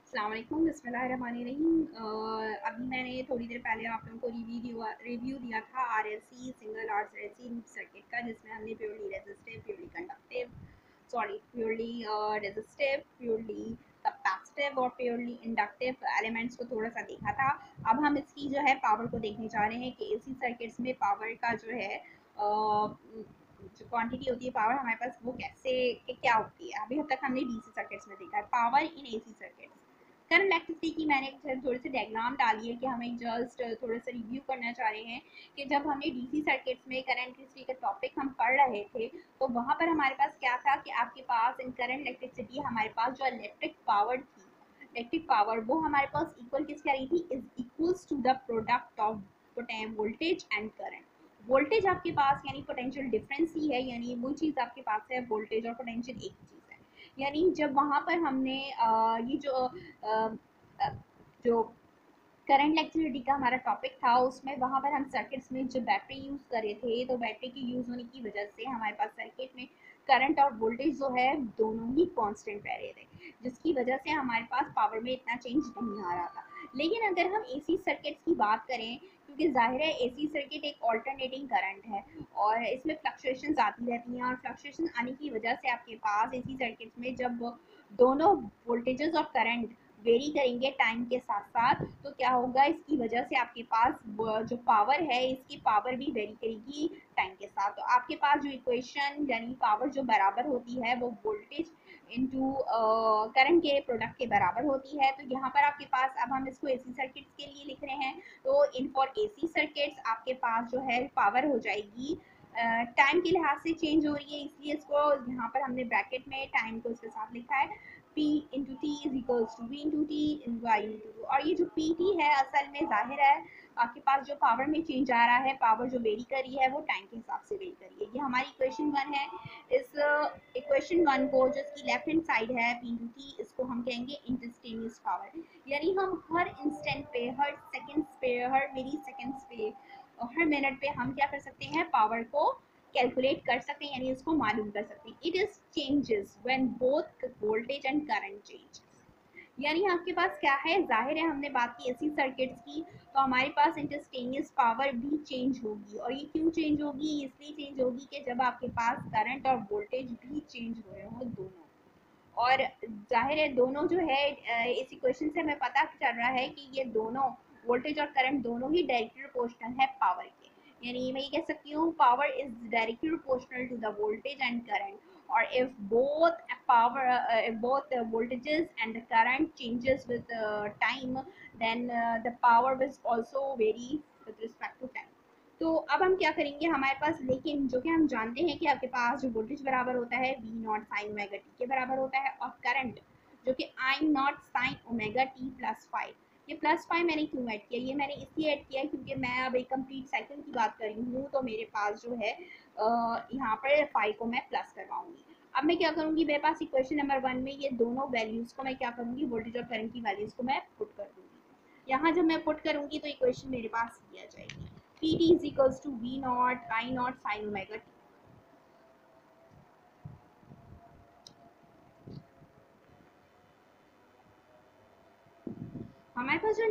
अस्सलाम वालेकुम, बिस्मिल्लाहिर्रहमानिर्रहीम। अभी मैंने थोड़ी देर पहले आप लोगों को रिव्यू दिया था आरएलसी सिंगल आरएलसी सर्किट का, जिसमें हमने प्योरली रेजिस्टिव, प्योरली कैपेसिटिव और प्योरली इंडक्टिव एलिमेंट्स को थोड़ा सा देखा था। अब हम इसकी जो है पावर को देखने जा रहे हैं कि एसी सर्किट्स में पावर का जो है जो क्वांटिटी होती है पावर हमारे पास वो कैसे क्या होती है। अभी तक हमने डीसी सर्किट्स में देखा है power in AC circuits. Current electricity की मैंने थोड़ी सी डायग्राम डाली है कि हमें जस्ट थोड़ा सा रिव्यू करना चाह रहे हैं कि जब हमने डीसी सर्किट्स में करंट इलेक्ट्रिसिटी का टॉपिक हम पढ़ रहे थे तो वहाँ पर हमारे पास क्या था कि आपके पास इन करंट इलेक्ट्रिसिटी हमारे पास जो इलेक्ट्रिक पावर थी, इलेक्ट्रिक पावर वो हमारे पास इक्वल किस कह रही थी, is equals to the product of voltage and current. Voltage आपके पास यानी पोटेंशियल डिफरेंस ही है, यानी वो चीज़ आपके पास है, वोल्टेज और पोटेंशियल एक चीज़ है। यानी जब वहाँ पर हमने ये जो करंट इलेक्ट्रिसिटी का हमारा टॉपिक था उसमें वहाँ पर हम सर्किट्स में जो बैटरी यूज़ कर रहे थे तो बैटरी के यूज़ होने की वजह से हमारे पास सर्किट में करंट और वोल्टेज जो है दोनों ही कांस्टेंट रह रहे थे, जिसकी वजह से हमारे पास पावर में इतना चेंज नहीं आ रहा था। लेकिन अगर हम एसी सर्किट्स की बात करें, क्योंकि जाहिर है एसी सर्किट एक ऑल्टरनेटिंग करंट है और इसमें फ्लक्चुएशंस आती रहती हैं, और फ्लक्चुएशन आने की वजह से आपके पास एसी सर्किट्स में जब दोनों वोल्टेजेस और करंट वेरी करेंगे टाइम के साथ साथ तो क्या होगा, इसकी वजह से आपके पास जो पावर है इसकी पावर भी वेरी करेगी टाइम के साथ। तो आपके पास जो इक्वेशन यानी पावर जो बराबर होती है वो वोल्टेज इनटू करंट के प्रोडक्ट के बराबर होती है। तो यहाँ पर आपके पास अब हम इसको एसी सर्किट्स के लिए लिख रहे हैं, तो इन फॉर एसी सर्किट्स आपके पास जो है पावर हो जाएगी टाइम के लिहाज से चेंज हो रही है, इसलिए इसको यहाँ पर हमने ब्रैकेट में टाइम को इसके साथ लिखा है P into T is equals to V into T in Y into two. और ये जो पी टी है असल में जाहिर है आपके पास जो पावर में चेंज आ रहा है, पावर जो वेरी कर रही है वो टाइम के हिसाब से वेरी कर रही है। ये हमारी इक्वेशन वन है। इस इक्वेशन वन को जो इसकी लेफ्ट हैंड साइड है P इंटू टी, इसको हम कहेंगे इंस्टेंटेनियस पावर। यानी हम हर इंस्टेंट पे, हर सेकेंड्स पे, हर मिली सेकेंड्स पे, हर मिनट पे हम क्या कर सकते हैं, पावर को कैलकुलेट कर सकते हैं, यानी इसको मालूम कर सकते हैं। It is changes when both voltage and current change. यानी आपके पास क्या है, जाहिर है हमने बात की एसी सर्किट्स की, तो हमारे पास इंस्टेंटेनियस पावर भी चेंज होगी। और ये क्यों चेंज होगी, इसलिए चेंज होगी कि जब आपके पास करंट और वोल्टेज भी चेंज हो रहे हो दोनों। और जाहिर है दोनों जो है इस इक्वेशन से हमें पता चल रहा है कि ये दोनों वोल्टेज और करंट दोनों ही डायरेक्टली प्रोपोर्शनल है पावर के। यानी मैं ये कह सकती हूँ power is directly proportional to the voltage and current. or if both the voltages and the current changes with time, then the power will also vary with respect to time। तो अब हम क्या करेंगे, हमारे पास लेकिन जो कि हम जानते हैं कि आपके पास जो वोल्टेज बराबर होता है V naught sine omega T के बराबर होता है, और करंट जो कि I naught sine omega T plus five. ये प्लस फाइव मैंने क्यों ऐड किया, ये मैंने इसलिए ऐड किया क्योंकि मैं अब एक कंप्लीट साइकिल की बात कर रही हूँ, तो मेरे पास जो है यहाँ पर फाइव को मैं प्लस करवाऊंगी। अब मैं क्या करूँगी, मेरे पास इक्वेशन नंबर वन में ये दोनों वैल्यूज़ को मैं क्या करूँगी, वोल्टेज और करंट की वैल्यूज़ को मैं पुट कर दूँगी। यहाँ जब मैं पुट करूँगी तो इक्वेशन मेरे पास ये आ जाएगी, P T is equals to V naught I naught sine omega T. हमारे पास जो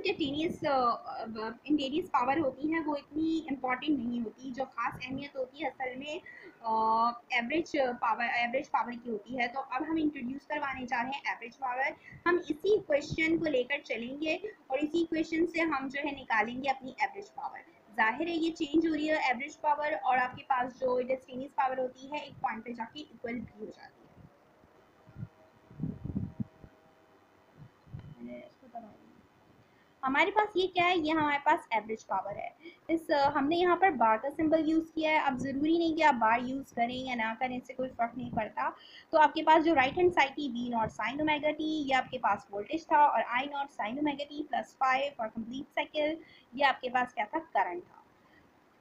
इंटेनियस पावर होती है वो इतनी इम्पॉर्टेंट नहीं होती, जो खास अहमियत होती है असल में एवरेज पावर की होती है। तो अब हम इंट्रोड्यूस करवाने जा रहे हैं एवरेज पावर। हम इसी क्वेश्चन को लेकर चलेंगे और इसी क्वेश्चन से हम जो है निकालेंगे अपनी एवरेज पावर। जाहिर है ये चेंज हो रही है एवरेज पावर, और आपके पास जो इंटेनियस पावर होती है एक पॉइंट पे जाके इक्वल भी हो जाती है। हमारे पास ये क्या है, ये हमारे पास एवरेज पावर है। हमने यहाँ पर बार का सिंबल यूज़ किया है। अब ज़रूरी नहीं कि आप बार यूज़ करें या ना करें, इससे कोई फ़र्क नहीं पड़ता। तो आपके पास जो राइट हैंड साइड थी V naught sine omega T, ये आपके पास वोल्टेज था, और I naught sine omega T plus five for complete cycle, ये आपके पास क्या था, करंट था।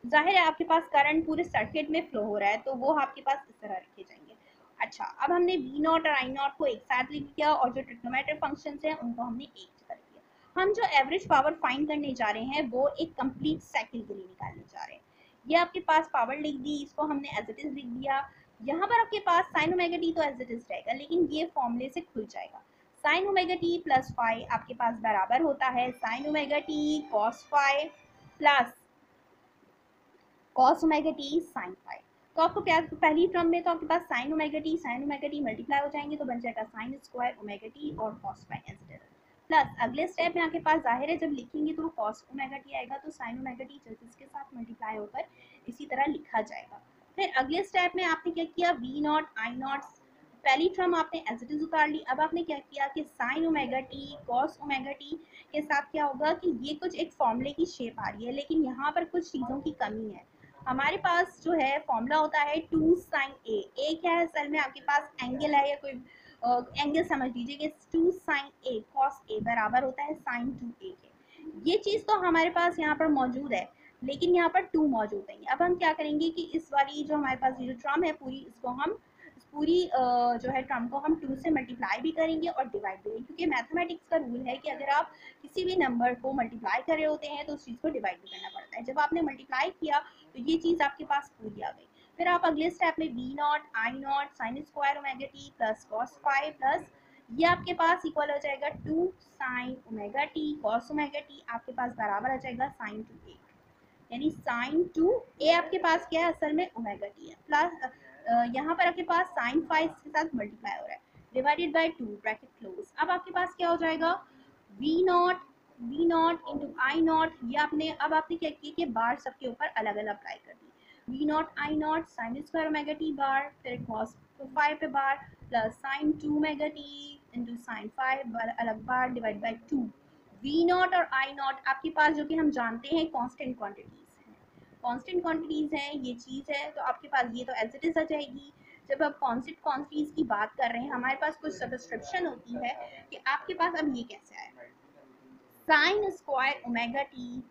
जाहिर है आपके पास करंट पूरे सर्किट में फ्लो हो रहा है, तो वो आपके पास इस तरह रखे जाएंगे। अच्छा, अब हमने वी नॉट और आई नॉट को एक साथ लिख दिया, और जो ट्रिग्नोमेट्रिक फंक्शंस हैं उनको हमने एक कर दिया। हम जो एवरेज पावर फाइंड करने जा रहे हैं वो एक कंप्लीट साइकिल के लिए निकालने जा रहे हैं। ये आपके पास पावर लिख दी, इसको हमने एज इट इज लिख दिया। यहाँ पर आपके पास साइन ओमेगा टी तो एज इट इज रहेगा, लेकिन ये फॉर्मूले से खुल जाएगा। Sine omega T plus phi आपके पास बराबर होता है sine omega T cos phi plus cos omega T sine phi. तो आपको पहली टर्म में तो आपके पास साइन ओमेगा टी मल्टीप्लाई हो जाएंगे तो बन जाएगा साइन स्क्वायर ओमेगा टी और cos phi as it is. Plus अगले स्टेप में आपके पास जाहिर है जब लिखेंगे तो कॉस ओमेगा टी आएगा तो साइन ओमेगा टी जैसे इसके साथ मल्टीप्लाई होकर इसी तरह लिखा जाएगा। फिर अगले स्टेप में आपने क्या किया, वी नॉट आई नॉट पहली टर्म आपने एज इट इज उतार ली। अब आपने क्या किया कि sign omega T cos omega T के साथ क्या होगा कि ये कुछ एक फॉर्मूले की शेप आ रही है, लेकिन यहाँ पर कुछ चीज़ों की कमी है। हमारे पास जो है फॉर्मूला होता है टू साइन ए क्या है असल में आपके पास एंगल है या कोई एंगल समझ लीजिए कि to sign A cos A बराबर होता है साइन टू ए के। ये चीज़ तो हमारे पास यहाँ पर मौजूद है, लेकिन यहाँ पर टू मौजूद नहीं है। अब हम क्या करेंगे कि इस वाली जो हमारे पास ये जो टर्म है पूरी इसको हम पूरी जो है टर्म को हम टू से मल्टीप्लाई भी करेंगे और डिवाइड भी करेंगे, क्योंकि मैथमेटिक्स का रूल है कि अगर आप किसी भी नंबर को मल्टीप्लाई कर रहे होते हैं तो उस चीज़ को डिवाइड भी करना पड़ता है। जब आपने मल्टीप्लाई किया तो ये चीज़ आपके पास पूरी आ गई। फिर आप अगले स्टेप में V naught I naught sine square omega T plus cos phi plus ये आपके पास इक्वल हो जाएगा to sine omega T cos omega T आपके पास बराबर आ जाएगा साइन टू ए, यानी साइन टू ए आपके पास क्या है असल में ओमेगा टी है। प्लस यहाँ पर आपके पास साइन फाइव के साथ मल्टीप्लाई हो रहा है divided by two bracket close. अब आपके पास क्या हो जाएगा V naught into I naught. ये आपने अब आपने क्या किया कि बार सबके ऊपर अलग अलग अप्लाई कर दी। V naught I naught sine square omega T बार फिर कॉस फाइव पे बार plus sine two omega T into sine five अलग बार divide by two. V naught और आई नॉट आपके पास जो कि हम जानते हैं कांस्टेंट क्वांटिटीज हैं, कांस्टेंट क्वांटिटीज हैं ये चीज़ है, तो आपके पास ये तो एज इट इज आ जाएगी। जब आप कांस्टेंट क्वांटिटीज की बात कर रहे हैं हमारे पास कुछ सब्सक्रिप्शन होती है कि आपके पास अब ये कैसे आएगा साइन स्क्वायर ओमेगा टी,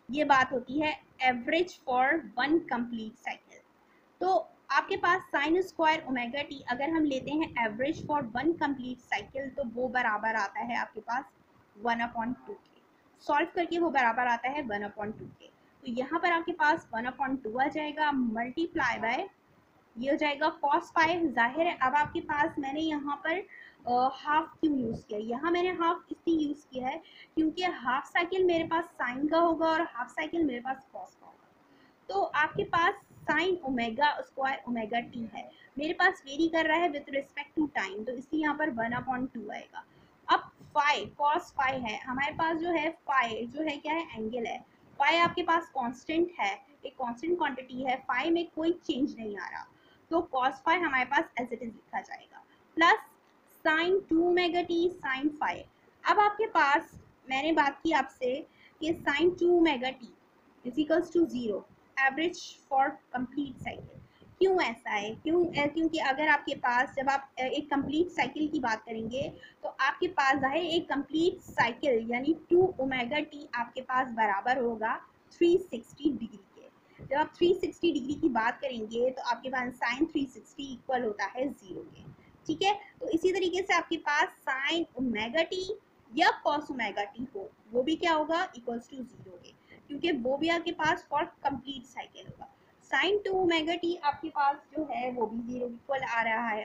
ये बात होती है average for one complete cycle. तो आपके पास साइन स्क्वायर ओमेगा टी अगर हम लेते हैं average for one complete cycle तो वो बराबर आता है आपके पास 1/2 के। सॉल्व करके वो बराबर आता है 1/2 के। तो यहाँ पर आपके पास 1/2 आ जाएगा मल्टीप्लाई बाय ये हो जाएगा कॉस फाइव। जाहिर है अब आपके पास मैंने यहाँ पर हाफ क्यों यूज़ किया, यहाँ मैंने हाफ इसलिए यूज़ किया है क्योंकि हाफ साइकिल मेरे पास साइन का होगा और हाफ साइकिल मेरे पास कॉस का होगा। तो आपके पास sine omega square omega T है, मेरे पास वेरी कर रहा है विथ रिस्पेक्ट टू टाइम, तो इसलिए यहाँ पर 1/2 आएगा। अब फाई कॉस फाई है हमारे पास जो है फाई जो है क्या है एंगल है, फाई आपके पास कांस्टेंट है, एक कांस्टेंट क्वांटिटी है, फाई में कोई चेंज नहीं आ रहा, तो कॉस फाई हमारे पास एज इट इज लिखा जाएगा plus sine two omega T sine phi. अब आपके पास मैंने बात की आपसे कि sine two omega T is equals to 0 average for complete cycle. क्यों ऐसा है क्योंकि अगर आपके पास जब आप एक कंप्लीट साइकिल की बात करेंगे तो आपके पास जाहिर एक कंप्लीट साइकिल यानी 2 ओमेगा टी आपके पास बराबर होगा 360 डिग्री के। जब आप 360 डिग्री की बात करेंगे तो आपके पास साइन 360 इक्वल होता है 0 के। ठीक है, तो इसी तरीके से आपके पास साइन ओमेगा टी या कॉस ओमेगा टी हो वो भी क्या होगा इक्वल्स टू 0 के, क्योंकि वो भी आपके पास फॉर कंप्लीट साइकिल होगा। साइन टू ओमेगा टी आपके पास जो है वो भी 0 इक्वल आ रहा है।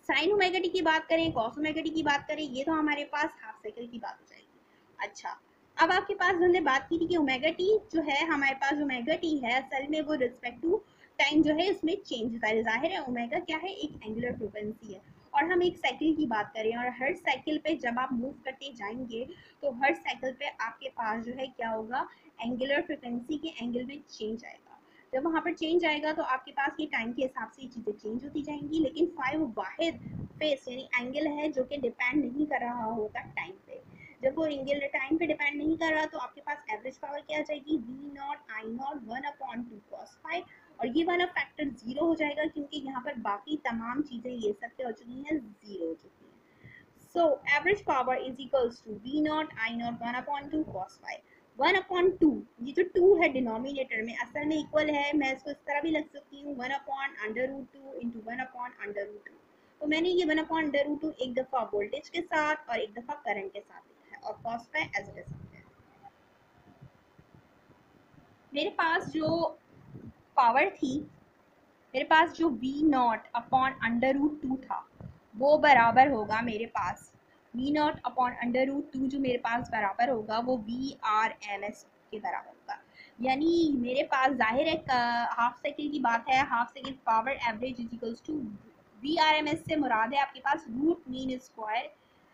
साइन ओमेगा टी की बात करें कॉस ओमेगा टी की बात करें ये तो हमारे पास हाफ साइकिल की बात हो जाएगी। अच्छा, अब आपके पास हमने बात की थी कि ओमेगा टी जो है हमारे पास ओमेगा टी है असल में वो रिस्पेक्ट टू टाइम जो है उसमें चेंज होता है। जाहिर है ओमेगा क्या है एक एंगुलर फ्रीक्वेंसी है और हम एक साइकिल की बात करें और हर साइकिल पे जब आप मूव करते जाएंगे तो हर साइकिल पे आपके पास जो है क्या होगा एंगुलर फ्रीक्वेंसी के एंगल में चेंज आएगा। जब वहाँ पर चेंज आएगा तो आपके पास ये टाइम के हिसाब से ये चीज़ें चेंज होती जाएंगी, लेकिन फाइव वाहिद फेस यानी एंगल है जो कि डिपेंड नहीं कर रहा होगा टाइम पे। जब वो एंगल टाइम पे डिपेंड नहीं कर रहा तो आपके पास एवरेज पावर क्या आ जाएगी V naught I naught 1/2 cos phi, और ये वाला फैक्टर 0 हो जाएगा क्योंकि यहाँ पर बाकी तमाम चीज़ें ये सब क्या हो चुकी हैं 0 हो चुकी हैं। So average power is equals to V naught I naught 1/2 cos phi. 1/2 ये जो 2 है डिनोमिनेटर में असल में इक्वल है, मैं इसको इस तरह भी लिख सकती हूँ 1/√2 इंटू 1/√2। तो मैंने ये 1/√2 एक दफ़ा वोल्टेज के साथ और एक दफ़ा करंट के साथ लिखा है और कॉस का एज इट इज है। मेरे पास जो पावर थी मेरे पास जो v नॉट अपॉन √2 था वो बराबर होगा मेरे पास V naught upon under root two, जो मेरे पास बराबर होगा वो वी आर एम एस के बराबर होगा। यानी मेरे पास जाहिर है हाफ सेकेंड की बात है, half second power average is equals to V R M S से मुराद है आपके पास root mean square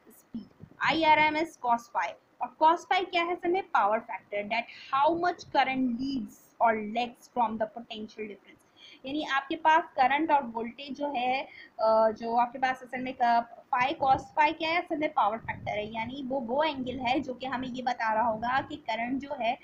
speed, I R M S cos pi, और कॉस पाई क्या है समय power factor that how much current leads और lags from the potential difference. यानी आपके पास करंट और वोल्टेज जो है जो आपके पास असल में फाई कॉस फाई क्या है असल में पावर फैक्टर है, यानी वो एंगल है जो कि हमें ये बता रहा होगा कि करंट जो है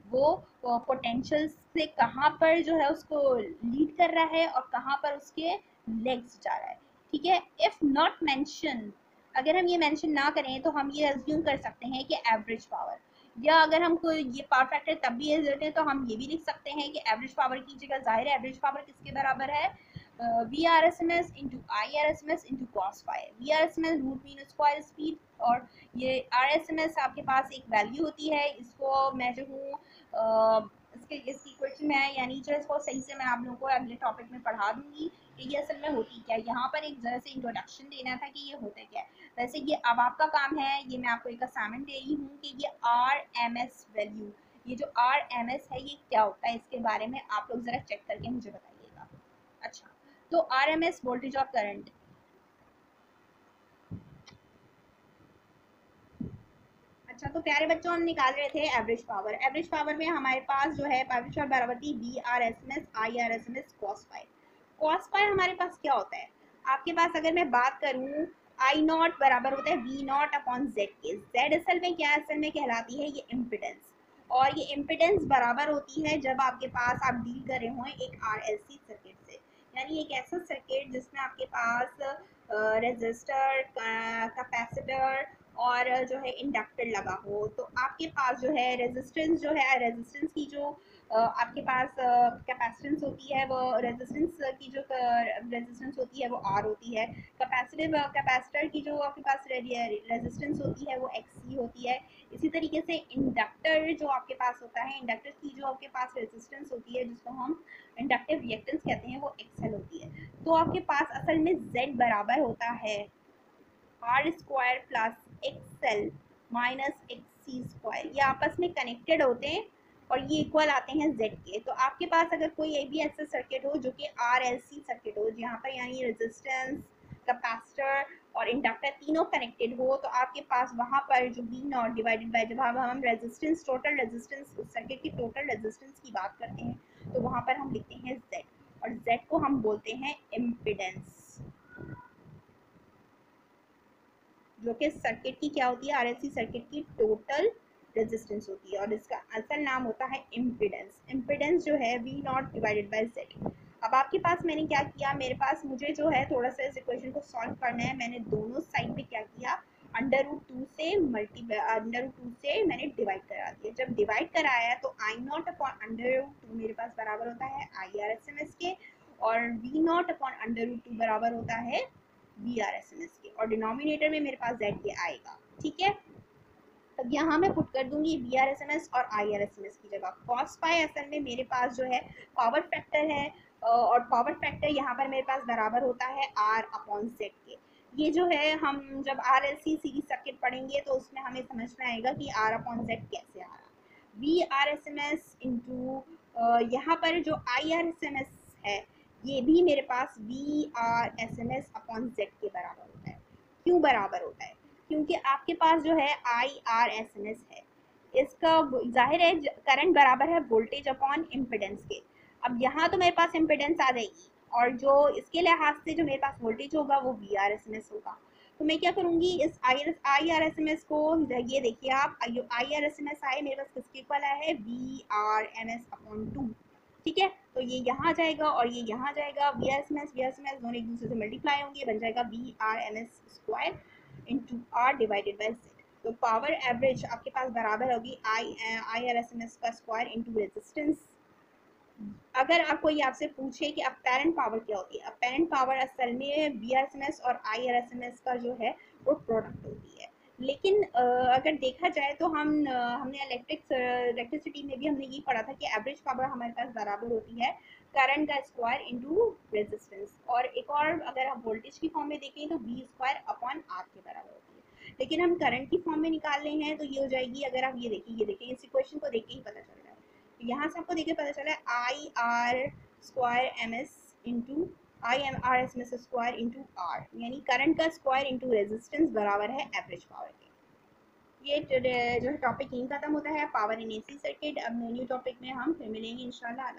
वो पोटेंशियल से कहाँ पर जो है उसको लीड कर रहा है और कहाँ पर उसके लेग्स जा रहा है। ठीक है, इफ नॉट मेंशन, अगर हम ये मेंशन ना करें तो हम ये अज्यूम कर सकते हैं कि एवरेज पावर, या अगर हमको ये पावर फैक्टर तब भी देते हैं तो हम ये भी लिख सकते हैं कि एवरेज पावर की जगह जाहिर है एवरेज पावर किसके बराबर है V R S M S into I R S M S into cos pi. V R S M S root mean square speed, और ये आर एस एम एस आपके पास एक वैल्यू होती है, इसको मैं जो हूँ इसकी क्वेश्चन में यानी जो इसको सही से मैं आप लोगों को अगले टॉपिक में पढ़ा दूंगी कि ये असल में होती क्या है। यहाँ पर एक जरा से इंट्रोडक्शन देना था कि ये होता क्या है। वैसे ये अब आपका काम है, ये मैं आपको एक असाइनमेंट दे रही हूँ कि ये आर एम एस वैल्यू, ये जो आर एम एस है ये क्या होता है, इसके बारे में आप लोग ज़रा चेक करके मुझे बताइएगा। अच्छा, तो R M S voltage of current. अच्छा, तो प्यारे बच्चों हम निकाल रहे थे एवरेज पावर। एवरेज पावर में हमारे पास जो है एवरेज पावर बराबर थी V R S M S I R S M S cos pi. Cos pi हमारे पास क्या होता है, आपके पास अगर मैं बात करूं आई नॉट बराबर होता है वी नॉट अपॉन जेड के। जेड असल में क्या है, असल में कहलाती है ये इम्पिडेंस, और ये इम्पिडेंस बराबर होती है जब आपके पास आप डील कर रहे हो एक आर एल सी सर्किट से, यानी एक ऐसा सर्किट जिसमें आपके पास रेजिस्टर कैपेसिटर और जो है इंडक्टर लगा हो। तो आपके पास जो है रेजिस्टेंस जो है रेजिस्टेंस की जो आपके पास कैपेसिटेंस होती है वो रेजिस्टेंस की जो रेजिस्टेंस होती है वो आर होती है। कैपेसिटिव कैपेसिटर की जो आपके पास रेजिस्टेंस होती है वो एक्स सी होती है। इसी तरीके से इंडक्टर जो आपके पास होता है, इंडक्टर की जो आपके पास रेजिस्टेंस होती है जिसको हम इंडक्टिव रिएक्टेंस कहते हैं वो एक्सएल होती है। तो आपके पास असल में जेड बराबर होता है R square plus X L minus X C square, ये आपस में कनेक्टेड होते हैं और ये इक्वल आते हैं जेड के। तो आपके पास अगर कोई भी ऐसा सर्किट हो जो कि आर एल सी सर्किट हो जहाँ पर यानी रेजिस्टेंस कैपेसिटर और इंडक्टर तीनों कनेक्टेड हो, तो आपके पास वहाँ पर जो वी नॉट डिवाइडेड बाय जब हम रेजिस्टेंस टोटल रेजिस्टेंस उस सर्किट की टोटल रेजिस्टेंस की बात करते हैं तो वहाँ पर हम लिखते हैं जेड, और जेड को हम बोलते हैं इम्पिडेंस, जो कि सर्किट की क्या होती है आरएलसी सर्किट की टोटल रेजिस्टेंस होती है, और इसका असल नाम होता है इम्पिडेंस। इम्पिडेंस जो है V naught divided by Z. अब आपके पास मैंने क्या किया, मेरे पास मुझे जो है थोड़ा सा इस इक्वेशन को सॉल्व करना है, मैंने दोनों साइड पे क्या किया अंडर रूट टू से अंडर रूट टू से मैंने डिवाइड करा दिया। जब डिवाइड कराया तो I naught upon under root two मेरे पास बराबर होता है I R S M S के, और V naught upon under root two बराबर होता है V R S M S के, और डिनोमिनेटर में मेरे पास जेड के आएगा। ठीक है, तब यहाँ मैं पुट कर दूंगी V R S M S और I R S M S की जगह कॉस पाई, असल में मेरे पास जो है पावर फैक्टर है, और पावर फैक्टर यहाँ पर मेरे पास बराबर होता है आर अपॉन जेड के। ये जो है हम जब R L C series circuit पढ़ेंगे तो उसमें हमें समझ में आएगा कि आर अपॉन जेड कैसे आ रहा। V R S M S into यहाँ पर जो I R S M S है ये भी मेरे पास V R S M S upon Z के बराबर होता है। क्यों बराबर होता है, क्योंकि आपके पास जो है I R S M S है, इसका जाहिर है करंट बराबर है वोल्टेज अपॉन इम्पिडेंस के। अब यहाँ तो मेरे पास इम्पिडेंस आ जाएगी और जो इसके लिहाज से जो मेरे पास वोल्टेज होगा वो V R S M S होगा। तो मैं क्या करूँगी इस I R S M S को, ये देखिए आप I R S M S आए मेरे पास किसके इक्वल आया है V R M S upon two. ठीक है, तो ये यहाँ जाएगा और ये यहाँ जाएगा, V R S M S दोनों एक दूसरे से मल्टीप्लाई होंगे, बन जाएगा V R M S square into R divided by Z. तो पावर एवरेज आपके पास बराबर होगी I R S M S का स्क्वायर इंटू रेजिस्टेंस। अगर आप कोई आपसे पूछे कि अपेरेंट पावर क्या होती है, अपेरेंट पावर असल में V R S M S और I R S M S का जो है वो प्रोडक्ट होती है। लेकिन अगर देखा जाए तो हमने इलेक्ट्रिसिटी में भी हमने ये पढ़ा था कि एवरेज पावर हमारे पास बराबर होती है करंट का स्क्वायर इंटू रेजिस्टेंस, और एक और अगर आप वोल्टेज की फॉर्म में देखें तो वी स्क्वायर अपॉन आर के बराबर होती है, लेकिन हम करंट की फॉर्म में निकाल रहे हैं तो ये हो जाएगी, अगर आप ये देखें इस इक्वेशन को देख के ही पता चल रहा है, तो यहाँ से आपको देख के पता चला है I R square M S into I M R S M S square into R, यानी करंट का स्क्वायर इंटू रेजिस्टेंस बराबर है एवरेज पावर के। ये जो है टॉपिक यहीं खत्म होता है, पावर इन एसी सर्किट। अब न्यू टॉपिक में हम फिर मिलेंगे इंशाल्लाह।